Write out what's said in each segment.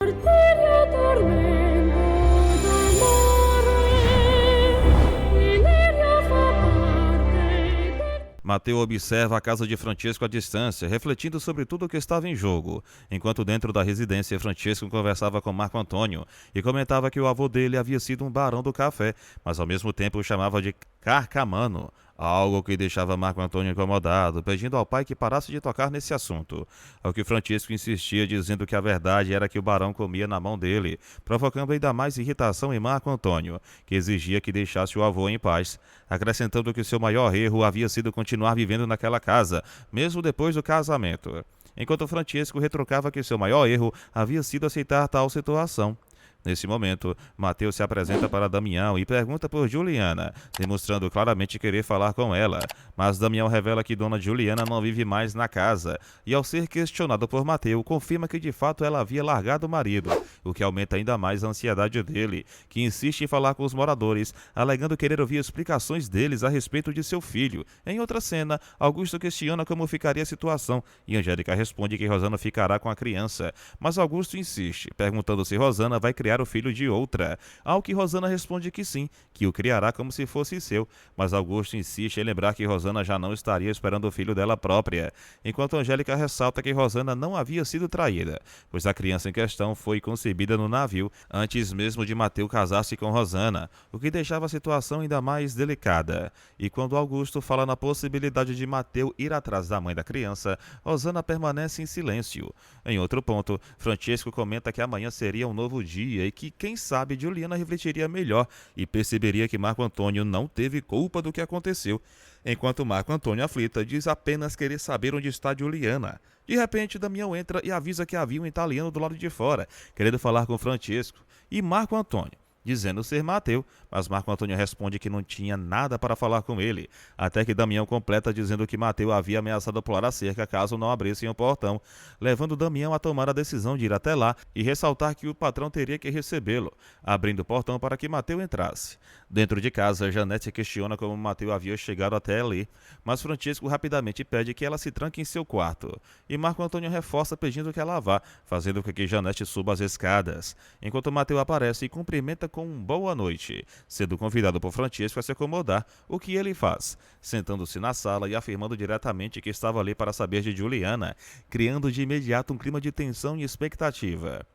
Arteria tormento d'amore, Ileria fa parte. Mateu observa a casa de Francesco à distância, refletindo sobre tudo o que estava em jogo, enquanto dentro da residência Francesco conversava com Marco Antônio e comentava que o avô dele havia sido um barão do café, mas ao mesmo tempo o chamava de carcamano, algo que deixava Marco Antônio incomodado, pedindo ao pai que parasse de tocar nesse assunto. Ao que Francisco insistia, dizendo que a verdade era que o barão comia na mão dele, provocando ainda mais irritação em Marco Antônio, que exigia que deixasse o avô em paz, acrescentando que seu maior erro havia sido continuar vivendo naquela casa, mesmo depois do casamento. Enquanto Francisco retrucava que seu maior erro havia sido aceitar tal situação. Nesse momento, Mateus se apresenta para Damião e pergunta por Juliana, demonstrando claramente querer falar com ela, mas Damião revela que Dona Juliana não vive mais na casa, e ao ser questionado por Mateus, confirma que de fato ela havia largado o marido, o que aumenta ainda mais a ansiedade dele, que insiste em falar com os moradores, alegando querer ouvir explicações deles a respeito de seu filho. Em outra cena, Augusto questiona como ficaria a situação, e Angélica responde que Rosana ficará com a criança, mas Augusto insiste, perguntando se Rosana vai criar o filho de outra, ao que Rosana responde que sim, que o criará como se fosse seu, mas Augusto insiste em lembrar que Rosana já não estaria esperando o filho dela própria, enquanto Angélica ressalta que Rosana não havia sido traída, pois a criança em questão foi concebida no navio, antes mesmo de Mateus casar-se com Rosana, o que deixava a situação ainda mais delicada. E quando Augusto fala na possibilidade de Mateus ir atrás da mãe da criança, Rosana permanece em silêncio. Em outro ponto, Francesco comenta que amanhã seria um novo dia e que, quem sabe, Juliana refletiria melhor e perceberia que Marco Antônio não teve culpa do que aconteceu, enquanto Marco Antônio, aflita, diz apenas querer saber onde está Juliana. De repente, Damião entra e avisa que havia um italiano do lado de fora, querendo falar com Francesco e Marco Antônio, dizendo ser Mateus, mas Marco Antônio responde que não tinha nada para falar com ele, até que Damião completa dizendo que Mateus havia ameaçado pular a cerca caso não abrissem o portão, levando Damião a tomar a decisão de ir até lá e ressaltar que o patrão teria que recebê-lo, abrindo o portão para que Mateus entrasse. Dentro de casa, Janete questiona como Mateus havia chegado até ali, mas Francisco rapidamente pede que ela se tranque em seu quarto, e Marco Antônio reforça pedindo que ela vá, fazendo com que Janete suba as escadas, enquanto Mateus aparece e cumprimenta com um boa noite, sendo convidado por Francisco a se acomodar, o que ele faz, sentando-se na sala e afirmando diretamente que estava ali para saber de Juliana, criando de imediato um clima de tensão e expectativa.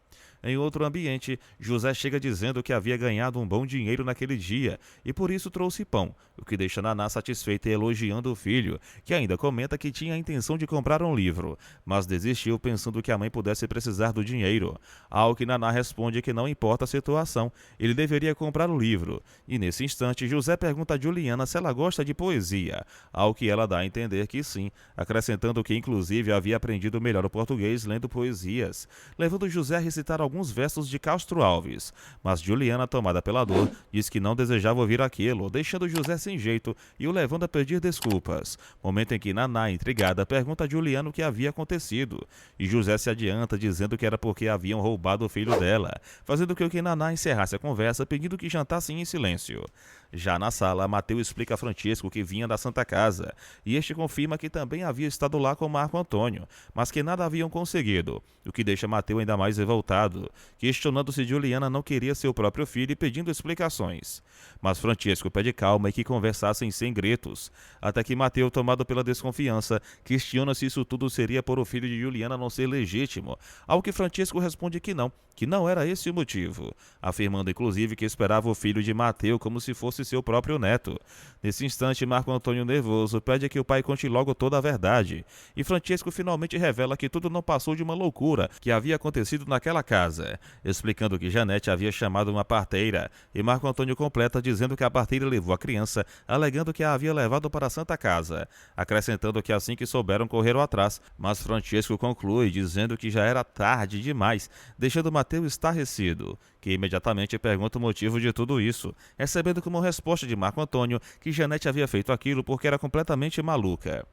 Em outro ambiente, José chega dizendo que havia ganhado um bom dinheiro naquele dia e por isso trouxe pão, o que deixa Naná satisfeita e elogiando o filho, que ainda comenta que tinha a intenção de comprar um livro, mas desistiu pensando que a mãe pudesse precisar do dinheiro, ao que Naná responde que não importa a situação, ele deveria comprar o livro, e nesse instante José pergunta a Juliana se ela gosta de poesia, ao que ela dá a entender que sim, acrescentando que inclusive havia aprendido melhor o português lendo poesias, levando José a recitar alguns versos de Castro Alves, mas Juliana, tomada pela dor, diz que não desejava ouvir aquilo, deixando José sem jeito e o levando a pedir desculpas, momento em que Naná, intrigada, pergunta a Juliana o que havia acontecido, e José se adianta dizendo que era porque haviam roubado o filho dela, fazendo com que Naná encerrasse a conversa pedindo que jantassem em silêncio. Já na sala, Mateus explica a Francisco que vinha da Santa Casa, e este confirma que também havia estado lá com Marco Antônio, mas que nada haviam conseguido, o que deixa Mateus ainda mais revoltado, questionando se Juliana não queria seu próprio filho e pedindo explicações. Mas Francisco pede calma e que conversassem sem gritos, até que Mateus, tomado pela desconfiança, questiona se isso tudo seria por o filho de Juliana não ser legítimo, ao que Francisco responde que não era esse o motivo, afirmando inclusive que esperava o filho de Mateus como se fosse seu próprio neto. Nesse instante, Marco Antônio, nervoso, pede que o pai conte logo toda a verdade, e Francisco finalmente revela que tudo não passou de uma loucura que havia acontecido naquela casa, explicando que Janete havia chamado uma parteira, e Marco Antônio completa dizendo que a parteira levou a criança, alegando que a havia levado para a Santa Casa, acrescentando que assim que souberam correram atrás, mas Francisco conclui dizendo que já era tarde demais, deixando Mateus estarrecido, que imediatamente pergunta o motivo de tudo isso, recebendo como resposta de Marco Antônio que Janete havia feito aquilo porque era completamente maluca.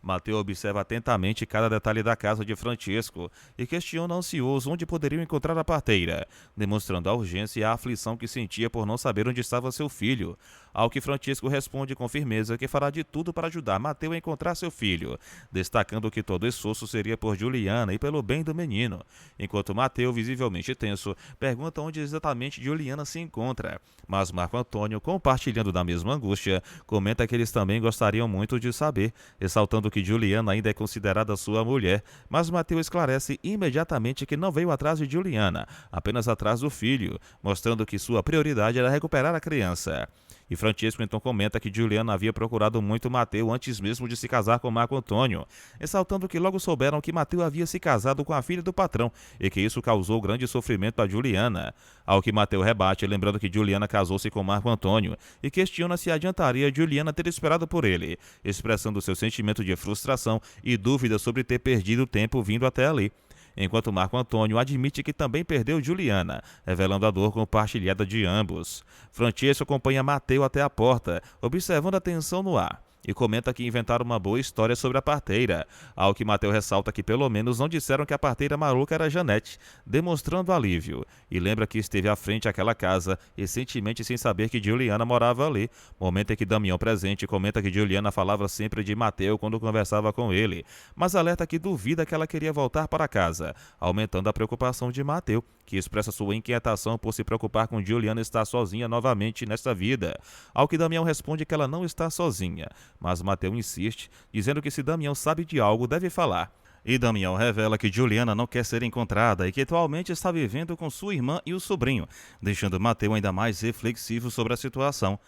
Mateus observa atentamente cada detalhe da casa de Francisco e questiona ansioso onde poderiam encontrar a parteira, demonstrando a urgência e a aflição que sentia por não saber onde estava seu filho, ao que Francesco responde com firmeza que fará de tudo para ajudar Mateu a encontrar seu filho, destacando que todo esforço seria por Juliana e pelo bem do menino, enquanto Mateu, visivelmente tenso, pergunta onde exatamente Juliana se encontra, mas Marco Antônio, compartilhando da mesma angústia, comenta que eles também gostariam muito de saber, ressaltando que Juliana ainda é considerada sua mulher, mas Mateu esclarece imediatamente que não veio atrás de Juliana, apenas atrás do filho, mostrando que sua prioridade era recuperar a criança. E Francesco então comenta que Juliana havia procurado muito Mateu antes mesmo de se casar com Marco Antônio, ressaltando que logo souberam que Mateu havia se casado com a filha do patrão e que isso causou grande sofrimento a Juliana. Ao que Mateu rebate, lembrando que Juliana casou-se com Marco Antônio e questiona se adiantaria Juliana ter esperado por ele, expressando seu sentimento de frustração e dúvida sobre ter perdido tempo vindo até ali. Enquanto Marco Antônio admite que também perdeu Juliana, revelando a dor compartilhada de ambos. Francesco acompanha Mateu até a porta, observando a tensão no ar, e comenta que inventaram uma boa história sobre a parteira, ao que Mateu ressalta que pelo menos não disseram que a parteira maluca era Janete, demonstrando alívio, e lembra que esteve à frente àquela casa, recentemente sem saber que Juliana morava ali, momento em que Damião presente comenta que Juliana falava sempre de Mateu quando conversava com ele, mas alerta que duvida que ela queria voltar para casa, aumentando a preocupação de Mateu, que expressa sua inquietação por se preocupar com Juliana estar sozinha novamente nesta vida, ao que Damião responde que ela não está sozinha, mas Mateu insiste, dizendo que se Damião sabe de algo, deve falar. E Damião revela que Juliana não quer ser encontrada e que atualmente está vivendo com sua irmã e o sobrinho, deixando Mateu ainda mais reflexivo sobre a situação.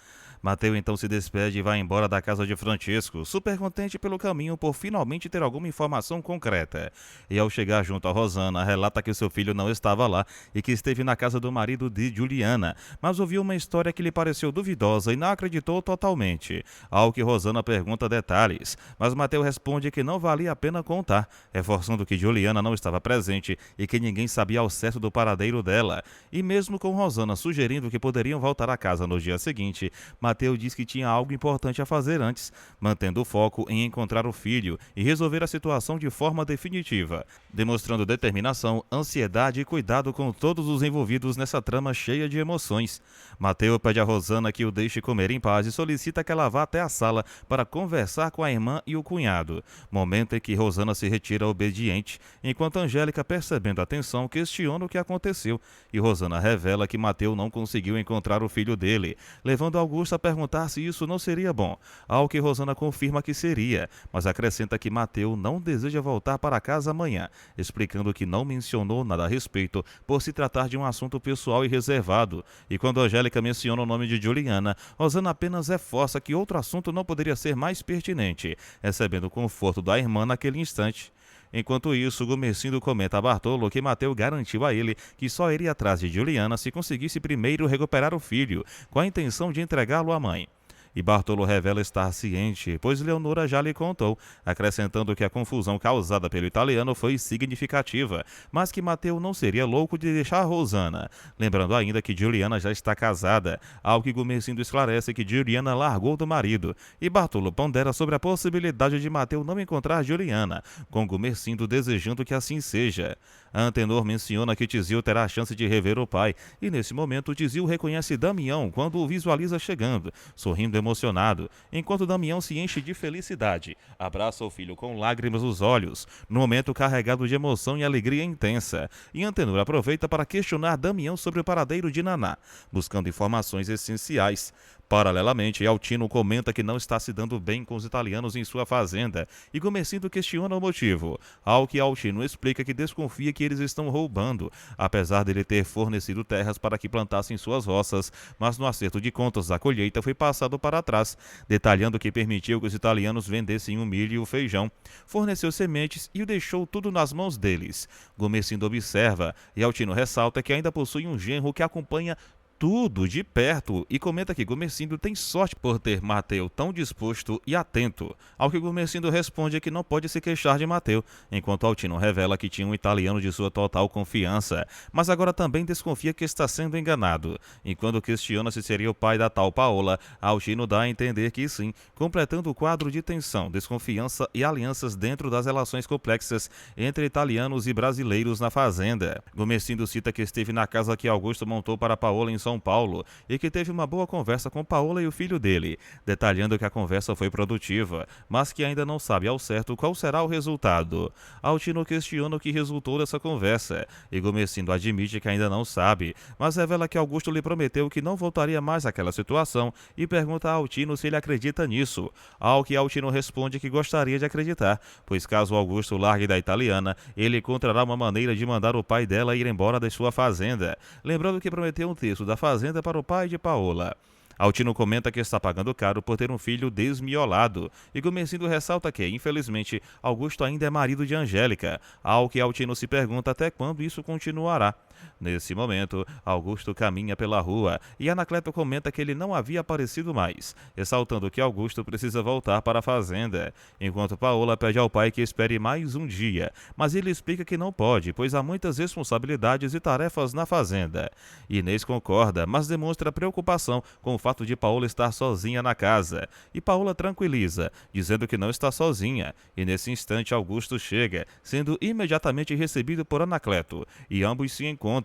Mateu então se despede e vai embora da casa de Francesco, super contente pelo caminho por finalmente ter alguma informação concreta. E ao chegar junto a Rosana, relata que seu filho não estava lá e que esteve na casa do marido de Juliana, mas ouviu uma história que lhe pareceu duvidosa e não acreditou totalmente. Ao que Rosana pergunta detalhes, mas Mateu responde que não valia a pena contar, reforçando que Juliana não estava presente e que ninguém sabia ao certo do paradeiro dela. E mesmo com Rosana sugerindo que poderiam voltar a casa no dia seguinte, Mateu diz que tinha algo importante a fazer antes, mantendo o foco em encontrar o filho e resolver a situação de forma definitiva, demonstrando determinação, ansiedade e cuidado com todos os envolvidos nessa trama cheia de emoções. Mateu pede a Rosana que o deixe comer em paz e solicita que ela vá até a sala para conversar com a irmã e o cunhado, momento em que Rosana se retira obediente, enquanto Angélica, percebendo a tensão, questiona o que aconteceu, e Rosana revela que Mateu não conseguiu encontrar o filho dele, levando Augusto a perguntar se isso não seria bom, ao que Rosana confirma que seria, mas acrescenta que Mateu não deseja voltar para casa amanhã, explicando que não mencionou nada a respeito por se tratar de um assunto pessoal e reservado, e quando Angélica menciona o nome de Juliana, Rosana apenas reforça que outro assunto não poderia ser mais pertinente, recebendo o conforto da irmã naquele instante. Enquanto isso, Gumercindo comenta a Bartolo que Mateu garantiu a ele que só iria atrás de Juliana se conseguisse primeiro recuperar o filho, com a intenção de entregá-lo à mãe. E Bartolo revela estar ciente, pois Leonora já lhe contou, acrescentando que a confusão causada pelo italiano foi significativa, mas que Mateu não seria louco de deixar Rosana, lembrando ainda que Juliana já está casada, ao que Gumercindo esclarece que Juliana largou do marido, e Bartolo pondera sobre a possibilidade de Mateu não encontrar Juliana, com Gumercindo desejando que assim seja. Antenor menciona que Tizio terá a chance de rever o pai, e nesse momento Tizio reconhece Damião quando o visualiza chegando, sorrindo emocionado, enquanto Damião se enche de felicidade, abraça o filho com lágrimas nos olhos, no momento carregado de emoção e alegria intensa, e Antenor aproveita para questionar Damião sobre o paradeiro de Naná, buscando informações essenciais. Paralelamente, Altino comenta que não está se dando bem com os italianos em sua fazenda, e Gumercindo questiona o motivo, ao que Altino explica que desconfia que eles estão roubando, apesar dele ter fornecido terras para que plantassem suas roças, mas no acerto de contas a colheita foi passado para trás, detalhando que permitiu que os italianos vendessem o milho e o feijão, forneceu sementes e o deixou tudo nas mãos deles. Gumercindo observa, e Altino ressalta que ainda possui um genro que acompanha tudo de perto e comenta que Gumercindo tem sorte por ter Mateu tão disposto e atento, ao que Gumercindo responde que não pode se queixar de Mateu, enquanto Altino revela que tinha um italiano de sua total confiança, mas agora também desconfia que está sendo enganado, e quando questiona se seria o pai da tal Paola, Altino dá a entender que sim, completando o quadro de tensão, desconfiança e alianças dentro das relações complexas entre italianos e brasileiros na fazenda. Gumercindo cita que esteve na casa que Augusto montou para Paola em São Paulo e que teve uma boa conversa com Paola e o filho dele, detalhando que a conversa foi produtiva, mas que ainda não sabe ao certo qual será o resultado. Altino questiona o que resultou dessa conversa e Gomercindo admite que ainda não sabe, mas revela que Augusto lhe prometeu que não voltaria mais àquela situação e pergunta a Altino se ele acredita nisso, ao que Altino responde que gostaria de acreditar, pois caso Augusto largue da italiana, ele encontrará uma maneira de mandar o pai dela ir embora da sua fazenda, lembrando que prometeu um terço da fazenda para o pai de Paola. Altino comenta que está pagando caro por ter um filho desmiolado, e Gomercindo ressalta que, infelizmente, Augusto ainda é marido de Angélica, ao que Altino se pergunta até quando isso continuará. Nesse momento, Augusto caminha pela rua e Anacleto comenta que ele não havia aparecido mais, ressaltando que Augusto precisa voltar para a fazenda, enquanto Paola pede ao pai que espere mais um dia, mas ele explica que não pode, pois há muitas responsabilidades e tarefas na fazenda. Inês concorda, mas demonstra preocupação com o fato de Paola estar sozinha na casa, e Paola tranquiliza, dizendo que não está sozinha, e nesse instante Augusto chega, sendo imediatamente recebido por Anacleto, e ambos se encontram.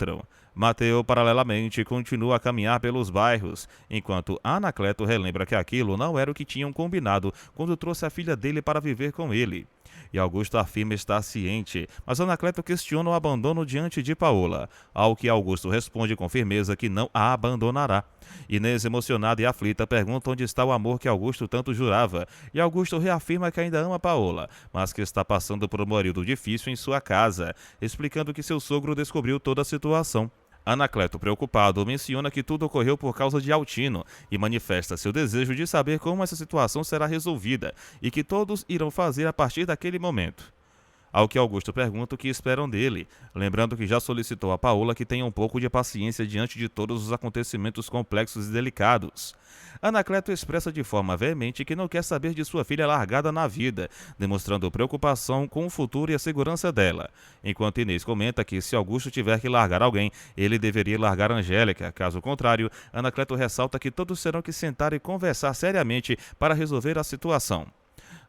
Mateu, paralelamente, continua a caminhar pelos bairros, enquanto Anacleto relembra que aquilo não era o que tinham combinado quando trouxe a filha dele para viver com ele. E Augusto afirma estar ciente, mas Anacleto questiona o abandono diante de Paola, ao que Augusto responde com firmeza que não a abandonará. Inês, emocionada e aflita, pergunta onde está o amor que Augusto tanto jurava, e Augusto reafirma que ainda ama Paola, mas que está passando por um período difícil em sua casa, explicando que seu sogro descobriu toda a situação. Anacleto, preocupado, menciona que tudo ocorreu por causa de Altino e manifesta seu desejo de saber como essa situação será resolvida e que todos irão fazer a partir daquele momento. Ao que Augusto pergunta o que esperam dele, lembrando que já solicitou a Paola que tenha um pouco de paciência diante de todos os acontecimentos complexos e delicados. Anacleto expressa de forma veemente que não quer saber de sua filha largada na vida, demonstrando preocupação com o futuro e a segurança dela, enquanto Inês comenta que se Augusto tiver que largar alguém, ele deveria largar Angélica, caso contrário, Anacleto ressalta que todos terão que sentar e conversar seriamente para resolver a situação.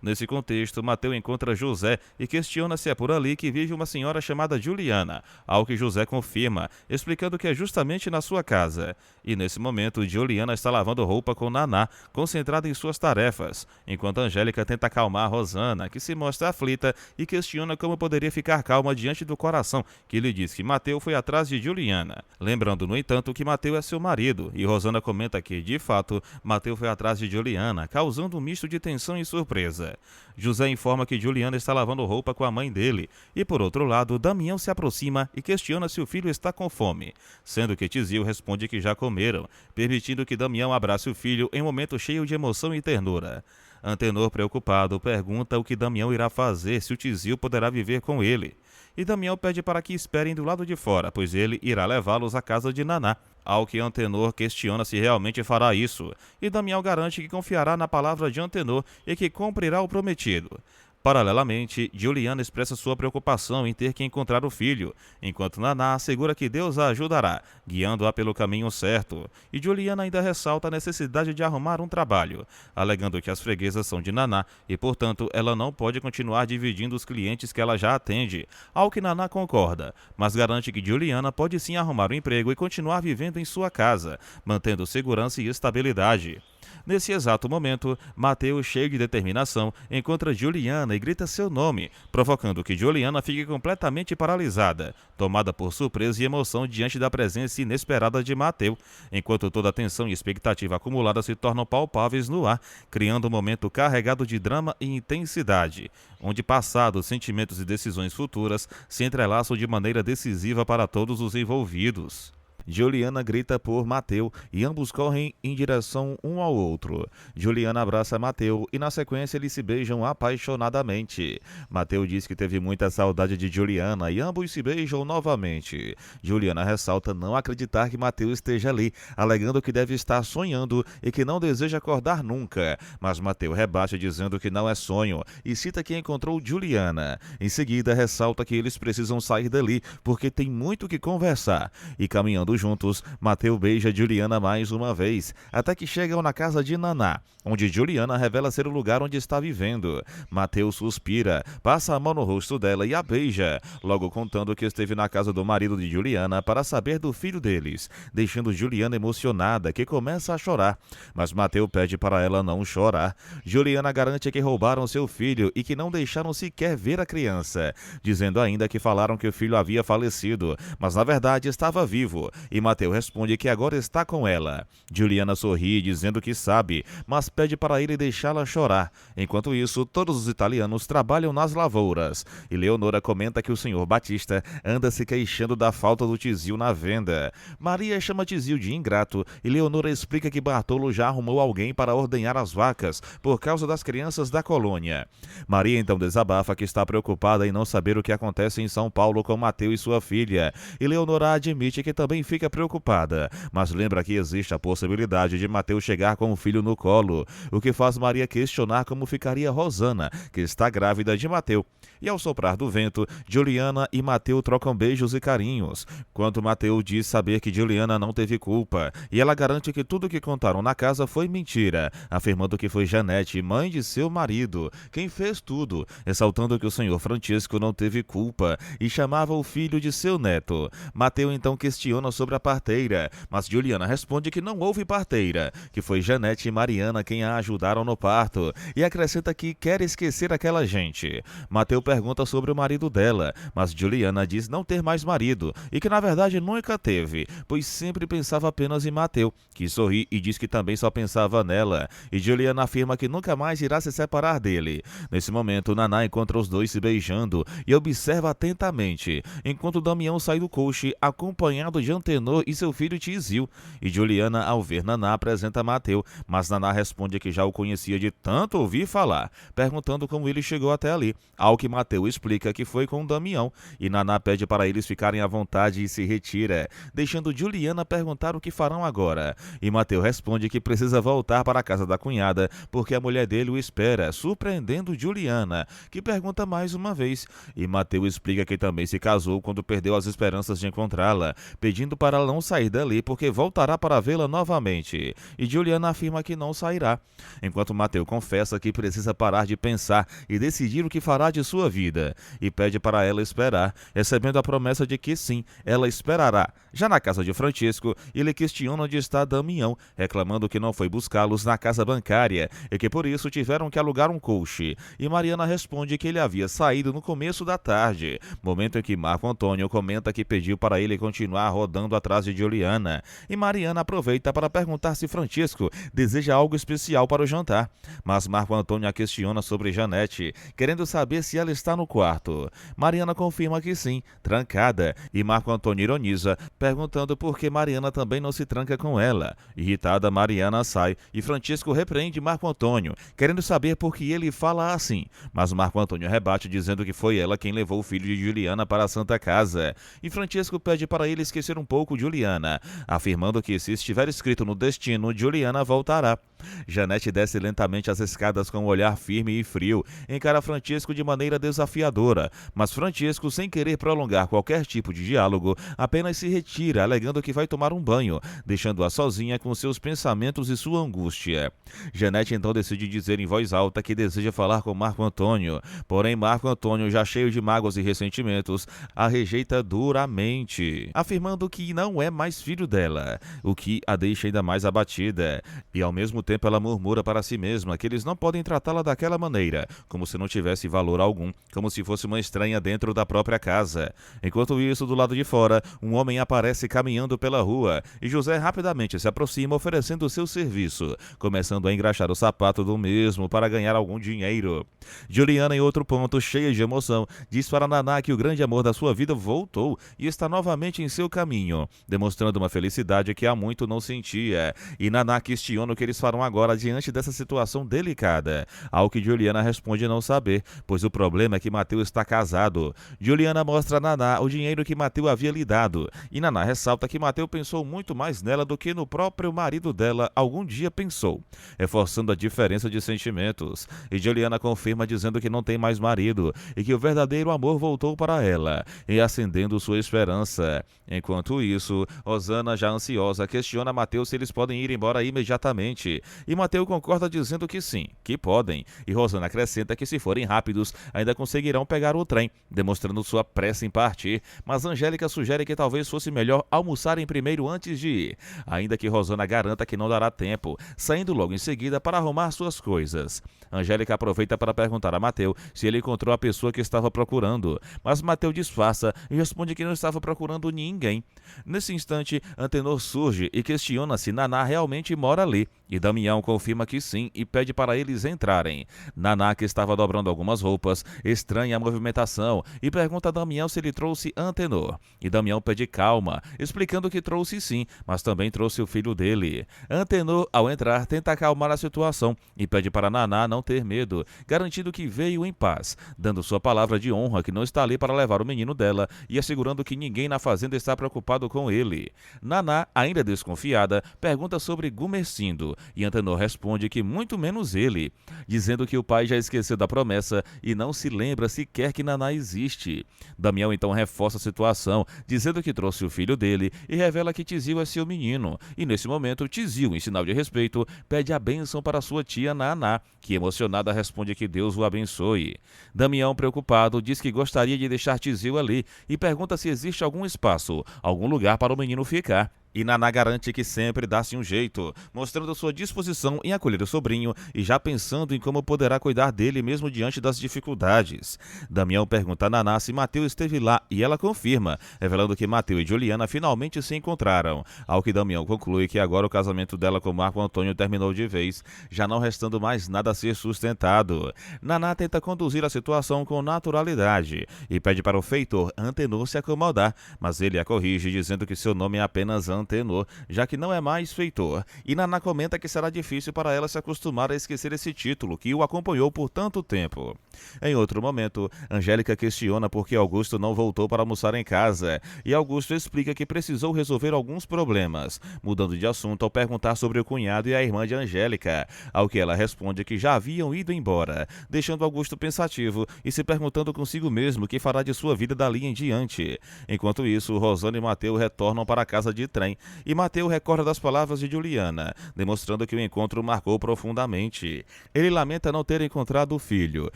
Nesse contexto, Mateu encontra José e questiona se é por ali que vive uma senhora chamada Juliana, ao que José confirma, explicando que é justamente na sua casa. E nesse momento, Juliana está lavando roupa com Naná, concentrada em suas tarefas, enquanto Angélica tenta acalmar Rosana, que se mostra aflita e questiona como poderia ficar calma diante do coração, que lhe diz que Mateu foi atrás de Juliana. Lembrando, no entanto, que Mateu é seu marido, e Rosana comenta que, de fato, Mateu foi atrás de Juliana, causando um misto de tensão e surpresa. José informa que Juliana está lavando roupa com a mãe dele, e por outro lado, Damião se aproxima e questiona se o filho está com fome, sendo que Tizio responde que já comeram, permitindo que Damião abrace o filho em um momento cheio de emoção e ternura. Antenor, preocupado, pergunta o que Damião irá fazer se o Tizio poderá viver com ele. E Damião pede para que esperem do lado de fora, pois ele irá levá-los à casa de Naná, ao que Antenor questiona se realmente fará isso, e Damião garante que confiará na palavra de Antenor e que cumprirá o prometido. Paralelamente, Juliana expressa sua preocupação em ter que encontrar o filho, enquanto Naná assegura que Deus a ajudará, guiando-a pelo caminho certo, e Juliana ainda ressalta a necessidade de arrumar um trabalho, alegando que as freguesas são de Naná e, portanto, ela não pode continuar dividindo os clientes que ela já atende, ao que Naná concorda, mas garante que Juliana pode sim arrumar um emprego e continuar vivendo em sua casa, mantendo segurança e estabilidade. Nesse exato momento, Mateu, cheio de determinação, encontra Juliana e grita seu nome, provocando que Juliana fique completamente paralisada, tomada por surpresa e emoção diante da presença inesperada de Mateu, enquanto toda a tensão e expectativa acumulada se tornam palpáveis no ar, criando um momento carregado de drama e intensidade, onde passados, sentimentos e decisões futuras se entrelaçam de maneira decisiva para todos os envolvidos. Juliana grita por Mateu e ambos correm em direção um ao outro. Juliana abraça Mateu e na sequência eles se beijam apaixonadamente. Mateu diz que teve muita saudade de Juliana e ambos se beijam novamente. Juliana ressalta não acreditar que Mateu esteja ali, alegando que deve estar sonhando e que não deseja acordar nunca. Mas Mateu rebate dizendo que não é sonho e cita que encontrou Juliana. Em seguida ressalta que eles precisam sair dali porque tem muito que conversar e caminhando Chegando juntos, Mateus beija Juliana mais uma vez, até que chegam na casa de Naná, onde Juliana revela ser o lugar onde está vivendo. Mateus suspira, passa a mão no rosto dela e a beija, logo contando que esteve na casa do marido de Juliana para saber do filho deles, deixando Juliana emocionada, que começa a chorar. Mas Mateus pede para ela não chorar. Juliana garante que roubaram seu filho e que não deixaram sequer ver a criança, dizendo ainda que falaram que o filho havia falecido, mas na verdade estava vivo, e Mateus responde que agora está com ela. Juliana sorri, dizendo que sabe, mas pede para ele deixá-la chorar. Enquanto isso, todos os italianos trabalham nas lavouras, e Leonora comenta que o senhor Batista anda se queixando da falta do tizil na venda. Maria chama tizil de ingrato, e Leonora explica que Bartolo já arrumou alguém para ordenhar as vacas, por causa das crianças da colônia. Maria então desabafa que está preocupada em não saber o que acontece em São Paulo com Mateus e sua filha, e Leonora admite que também fica preocupada, mas lembra que existe a possibilidade de Mateus chegar com o filho no colo, o que faz Maria questionar como ficaria Rosana, que está grávida de Mateus. E ao soprar do vento, Juliana e Mateus trocam beijos e carinhos, quando Mateus diz saber que Juliana não teve culpa, e ela garante que tudo que contaram na casa foi mentira, afirmando que foi Janete, mãe de seu marido, quem fez tudo, ressaltando que o senhor Francisco não teve culpa e chamava o filho de seu neto. Mateus então questiona sobre a parteira, mas Juliana responde que não houve parteira, que foi Janete e Mariana quem a ajudaram no parto, e acrescenta que quer esquecer aquela gente. Mateus pergunta sobre o marido dela, mas Juliana diz não ter mais marido, e que na verdade nunca teve, pois sempre pensava apenas em Mateus, que sorri e diz que também só pensava nela, e Juliana afirma que nunca mais irá se separar dele. Nesse momento, Naná encontra os dois se beijando e observa atentamente, enquanto Damião sai do coche acompanhado de Antenor e seu filho Tizil, e Juliana, ao ver Naná, apresenta Mateus, mas Naná responde que já o conhecia de tanto ouvir falar, perguntando como ele chegou até ali, ao que Mateus explica que foi com Damião, e Naná pede para eles ficarem à vontade e se retira, deixando Juliana perguntar o que farão agora, e Mateus responde que precisa voltar para a casa da cunhada, porque a mulher dele o espera, surpreendendo Juliana, que pergunta mais uma vez, e Mateus explica que também se casou quando perdeu as esperanças de encontrá-la, pedindo para ela não sair dali porque voltará para vê-la novamente, e Juliana afirma que não sairá, enquanto Mateus confessa que precisa parar de pensar e decidir o que fará de sua vida, e pede para ela esperar, recebendo a promessa de que sim, ela esperará. Já na casa de Francisco, ele questiona onde está Damião, reclamando que não foi buscá-los na casa bancária e que por isso tiveram que alugar um coche, e Mariana responde que ele havia saído no começo da tarde, momento em que Marco Antônio comenta que pediu para ele continuar rodando atrás de Juliana, e Mariana aproveita para perguntar se Francisco deseja algo especial para o jantar, mas Marco Antônio a questiona sobre Janete, querendo saber se ela está no quarto. Mariana confirma que sim, trancada, e Marco Antônio ironiza, perguntando por que Mariana também não se tranca com ela. Irritada, Mariana sai, e Francisco repreende Marco Antônio, querendo saber por que ele fala assim, mas Marco Antônio rebate dizendo que foi ela quem levou o filho de Juliana para a Santa Casa, e Francisco pede para ele esquecer um pouco Juliana, afirmando que se estiver escrito no destino, Juliana voltará. Janete desce lentamente as escadas com um olhar firme e frio, encara Francisco de maneira desafiadora, mas Francisco, sem querer prolongar qualquer tipo de diálogo, apenas se retira, alegando que vai tomar um banho, deixando-a sozinha com seus pensamentos e sua angústia. Janete então decide dizer em voz alta que deseja falar com Marco Antônio, porém Marco Antônio, já cheio de mágoas e ressentimentos, a rejeita duramente, afirmando que não é mais filho dela, o que a deixa ainda mais abatida, e ao mesmo tempo ela murmura para si mesma que eles não podem tratá-la daquela maneira, como se não tivesse valor algum, como se fosse uma estranha dentro da própria casa. Enquanto isso, do lado de fora, um homem aparece caminhando pela rua, e José rapidamente se aproxima oferecendo seu serviço, começando a engraxar o sapato do mesmo para ganhar algum dinheiro. Juliana, em outro ponto, cheia de emoção, diz para Naná que o grande amor da sua vida voltou e está novamente em seu caminho, demonstrando uma felicidade que há muito não sentia, e Naná questiona o que eles farão agora diante dessa situação delicada, ao que Juliana responde não saber, pois o problema é que Mateus está casado. Juliana mostra a Naná o dinheiro que Mateus havia lhe dado, e Naná ressalta que Mateus pensou muito mais nela do que no próprio marido dela algum dia pensou, reforçando a diferença de sentimentos, e Juliana confirma dizendo que não tem mais marido, e que o verdadeiro amor voltou para ela, e acendendo sua esperança. Enquanto Enquanto isso, Rosana, já ansiosa, questiona Mateus se eles podem ir embora imediatamente. E Mateus concorda dizendo que sim, que podem. E Rosana acrescenta que se forem rápidos, ainda conseguirão pegar o trem, demonstrando sua pressa em partir. Mas Angélica sugere que talvez fosse melhor almoçarem primeiro antes de ir, ainda que Rosana garanta que não dará tempo, saindo logo em seguida para arrumar suas coisas. Angélica aproveita para perguntar a Mateus se ele encontrou a pessoa que estava procurando, mas Mateus disfarça e responde que não estava procurando ninguém. Nesse instante, Antenor surge e questiona se Naná realmente mora ali, e Damião confirma que sim e pede para eles entrarem. Naná, que estava dobrando algumas roupas, estranha a movimentação e pergunta a Damião se ele trouxe Antenor. E Damião pede calma, explicando que trouxe sim, mas também trouxe o filho dele. Antenor, ao entrar, tenta acalmar a situação e pede para Naná não ter medo, garantindo que veio em paz, dando sua palavra de honra que não está ali para levar o menino dela e assegurando que ninguém na fazenda está preocupado com ele. Naná, ainda desconfiada, pergunta sobre Gumercindo e Antenor responde que muito menos ele, dizendo que o pai já esqueceu da promessa e não se lembra sequer que Naná existe. Damião então reforça a situação, dizendo que trouxe o filho dele e revela que Tizil é seu menino. E nesse momento, Tizil, em sinal de respeito, pede a bênção para sua tia Naná, que emocionada responde que Deus o abençoe. Damião, preocupado, diz que gostaria de deixar Tizil ali e pergunta se existe algum espaço, algum lugar para o menino ficar. E Naná garante que sempre dá-se um jeito, mostrando sua disposição em acolher o sobrinho e já pensando em como poderá cuidar dele mesmo diante das dificuldades. Damião pergunta a Naná se Mateus esteve lá e ela confirma, revelando que Mateus e Juliana finalmente se encontraram, ao que Damião conclui que agora o casamento dela com Marco Antônio terminou de vez, já não restando mais nada a ser sustentado. Naná tenta conduzir a situação com naturalidade e pede para o feitor Antenor se acomodar, mas ele a corrige dizendo que seu nome é apenas Antenor, já que não é mais feitor, e Naná comenta que será difícil para ela se acostumar a esquecer esse título que o acompanhou por tanto tempo. Em outro momento, Angélica questiona por que Augusto não voltou para almoçar em casa, e Augusto explica que precisou resolver alguns problemas, mudando de assunto ao perguntar sobre o cunhado e a irmã de Angélica, ao que ela responde que já haviam ido embora, deixando Augusto pensativo e se perguntando consigo mesmo o que fará de sua vida dali em diante. Enquanto isso, Rosana e Mateus retornam para a casa de trem, e Mateus recorda das palavras de Juliana, demonstrando que o encontro o marcou profundamente. Ele lamenta não ter encontrado o filho,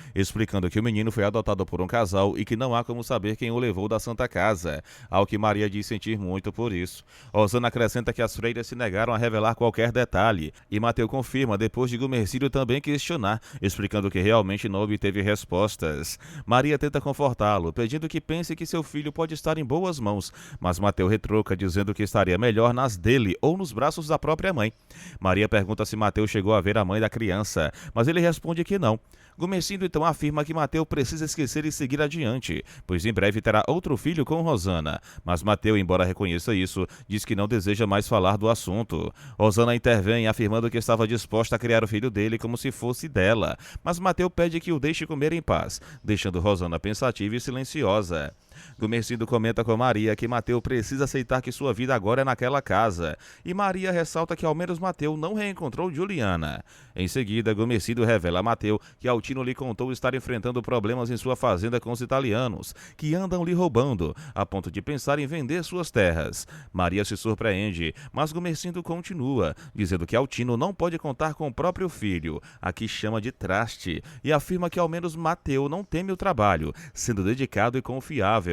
explicando que o menino foi adotado por um casal e que não há como saber quem o levou da Santa Casa, ao que Maria diz sentir muito por isso. Rosana acrescenta que as freiras se negaram a revelar qualquer detalhe, e Mateus confirma depois de Gumercílio também questionar, explicando que realmente não obteve respostas. Maria tenta confortá-lo, pedindo que pense que seu filho pode estar em boas mãos, mas Mateus retruca dizendo que estaria melhor nas dele ou nos braços da própria mãe. Maria pergunta se Mateus chegou a ver a mãe da criança, mas ele responde que não. Gumercindo então afirma que Mateus precisa esquecer e seguir adiante, pois em breve terá outro filho com Rosana, mas Mateus, embora reconheça isso, diz que não deseja mais falar do assunto. Rosana intervém afirmando que estava disposta a criar o filho dele como se fosse dela, mas Mateus pede que o deixe comer em paz, deixando Rosana pensativa e silenciosa. Gumercindo comenta com Maria que Mateus precisa aceitar que sua vida agora é naquela casa, e Maria ressalta que ao menos Mateus não reencontrou Juliana. Em seguida, Gumercindo revela a Mateus que Altino lhe contou estar enfrentando problemas em sua fazenda com os italianos, que andam lhe roubando, a ponto de pensar em vender suas terras. Maria se surpreende, mas Gumercindo continua, dizendo que Altino não pode contar com o próprio filho, a que chama de traste, e afirma que ao menos Mateus não teme o trabalho, sendo dedicado e confiável.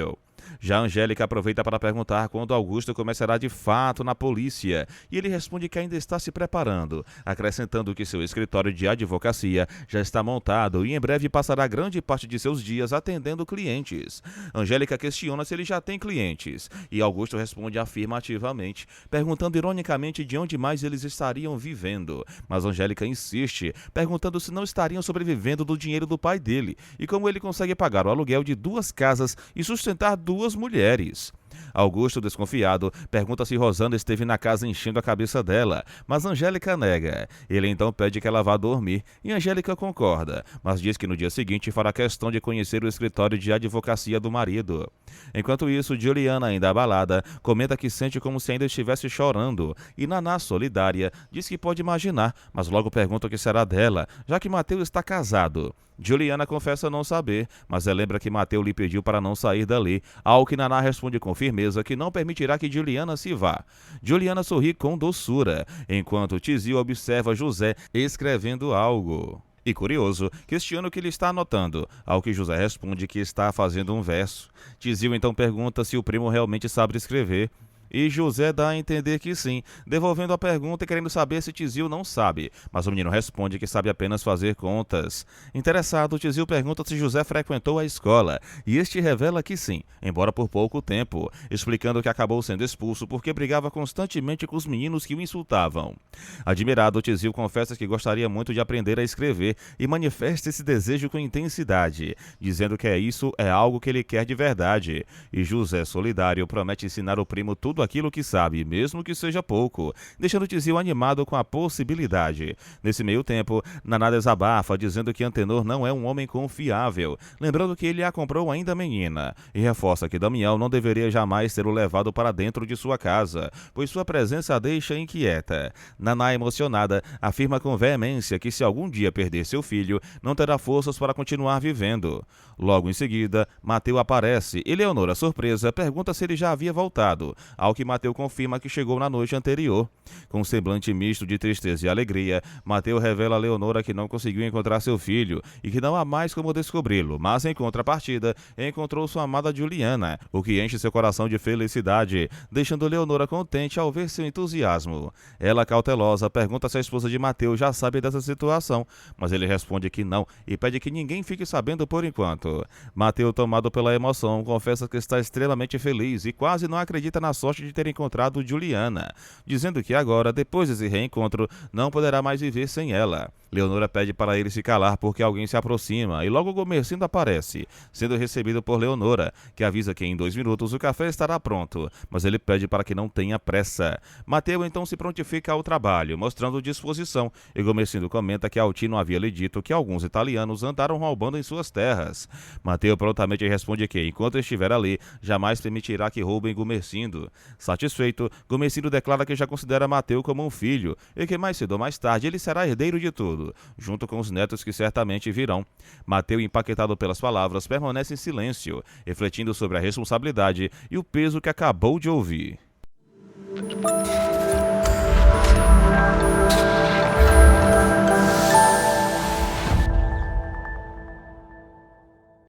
Já Angélica aproveita para perguntar quando Augusto começará de fato na polícia, e ele responde que ainda está se preparando, acrescentando que seu escritório de advocacia já está montado e em breve passará grande parte de seus dias atendendo clientes. Angélica questiona se ele já tem clientes, e Augusto responde afirmativamente, perguntando ironicamente de onde mais eles estariam vivendo, mas Angélica insiste, perguntando se não estariam sobrevivendo do dinheiro do pai dele, e como ele consegue pagar o aluguel de 2 casas e sustentar 2 mulheres. Augusto, desconfiado, pergunta se Rosana esteve na casa enchendo a cabeça dela, mas Angélica nega. Ele então pede que ela vá dormir, e Angélica concorda, mas diz que no dia seguinte fará questão de conhecer o escritório de advocacia do marido. Enquanto isso, Juliana, ainda abalada, comenta que sente como se ainda estivesse chorando, e Naná, solidária, diz que pode imaginar, mas logo pergunta o que será dela, já que Mateus está casado. Juliana confessa não saber, mas lembra que Mateu lhe pediu para não sair dali, ao que Naná responde com firmeza que não permitirá que Juliana se vá. Juliana sorri com doçura, enquanto Tizio observa José escrevendo algo. E curioso, questiona o que ele está anotando, ao que José responde que está fazendo um verso. Tizio então pergunta se o primo realmente sabe escrever. E José dá a entender que sim, devolvendo a pergunta e querendo saber se Tizio não sabe, mas o menino responde que sabe apenas fazer contas. Interessado, Tizio pergunta se José frequentou a escola, e este revela que sim, embora por pouco tempo, explicando que acabou sendo expulso porque brigava constantemente com os meninos que o insultavam. Admirado, Tizio confessa que gostaria muito de aprender a escrever e manifesta esse desejo com intensidade, dizendo que isso é algo que ele quer de verdade. E José, solidário, promete ensinar o primo tudo aquilo que sabe, mesmo que seja pouco, deixando Tizio animado com a possibilidade. Nesse meio tempo, Naná desabafa, dizendo que Antenor não é um homem confiável, lembrando que ele a comprou ainda menina, e reforça que Damião não deveria jamais ter o levado para dentro de sua casa, pois sua presença a deixa inquieta. Naná, emocionada, afirma com veemência que se algum dia perder seu filho, não terá forças para continuar vivendo. Logo em seguida, Mateu aparece e Leonora, surpresa, pergunta se ele já havia voltado, ao que Mateu confirma que chegou na noite anterior. Com um semblante misto de tristeza e alegria, Mateu revela a Leonora que não conseguiu encontrar seu filho e que não há mais como descobri-lo, mas em contrapartida, encontrou sua amada Juliana, o que enche seu coração de felicidade, deixando Leonora contente ao ver seu entusiasmo. Ela, cautelosa, pergunta se a esposa de Mateu já sabe dessa situação, mas ele responde que não e pede que ninguém fique sabendo por enquanto. Mateu, tomado pela emoção, confessa que está extremamente feliz e quase não acredita na sorte de ter encontrado Juliana, dizendo que agora, depois desse reencontro, não poderá mais viver sem ela. Leonora pede para ele se calar porque alguém se aproxima e logo Gomercindo aparece, sendo recebido por Leonora, que avisa que em 2 minutos o café estará pronto, mas ele pede para que não tenha pressa. Mateu então se prontifica ao trabalho, mostrando disposição, e Gomercindo comenta que Altino havia lhe dito que alguns italianos andaram roubando em suas terras. Mateu prontamente responde que, enquanto estiver ali, jamais permitirá que roubem Gomercindo. Satisfeito, Gomercindo declara que já considera Mateu como um filho e que mais cedo ou mais tarde ele será herdeiro de tudo, junto com os netos que certamente virão. Mateu, empaquetado pelas palavras, permanece em silêncio, refletindo sobre a responsabilidade e o peso que acabou de ouvir.